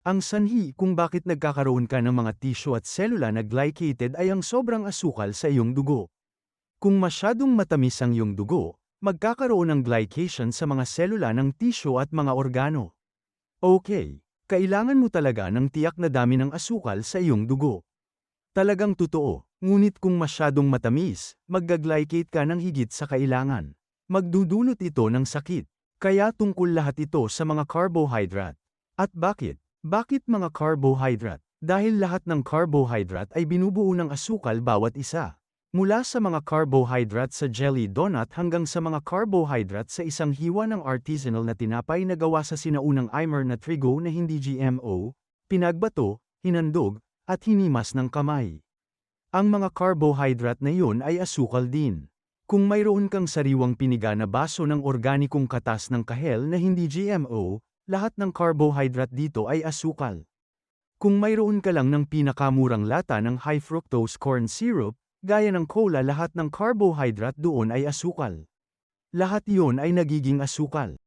Ang sanhi kung bakit nagkakaroon ka ng mga tisyo at selula na glycated ay ang sobrang asukal sa iyong dugo. Kung masyadong matamis ang iyong dugo, magkakaroon ng glycation sa mga selula ng tisyo at mga organo. Okay, kailangan mo talaga ng tiyak na dami ng asukal sa iyong dugo. Talagang totoo, ngunit kung masyadong matamis, magga-glycate ka ng higit sa kailangan. Magdudulot ito ng sakit. Kaya tungkol lahat ito sa mga carbohydrate. At bakit? Bakit mga carbohydrate? Dahil lahat ng carbohydrate ay binubuo ng asukal bawat isa. Mula sa mga carbohydrate sa jelly donut hanggang sa mga carbohydrate sa isang hiwa ng artisanal na tinapay na gawa sa sinaunang Imer na trigo na hindi GMO, pinagbato, hinandog, at hinimas ng kamay. Ang mga carbohydrate na iyon ay asukal din. Kung mayroon kang sariwang piniga na baso ng organikong katas ng kahel na hindi GMO, lahat ng carbohydrate dito ay asukal. Kung mayroon ka lang ng pinakamurang lata ng high fructose corn syrup, gaya ng cola, lahat ng carbohydrate doon ay asukal. Lahat iyon ay nagiging asukal.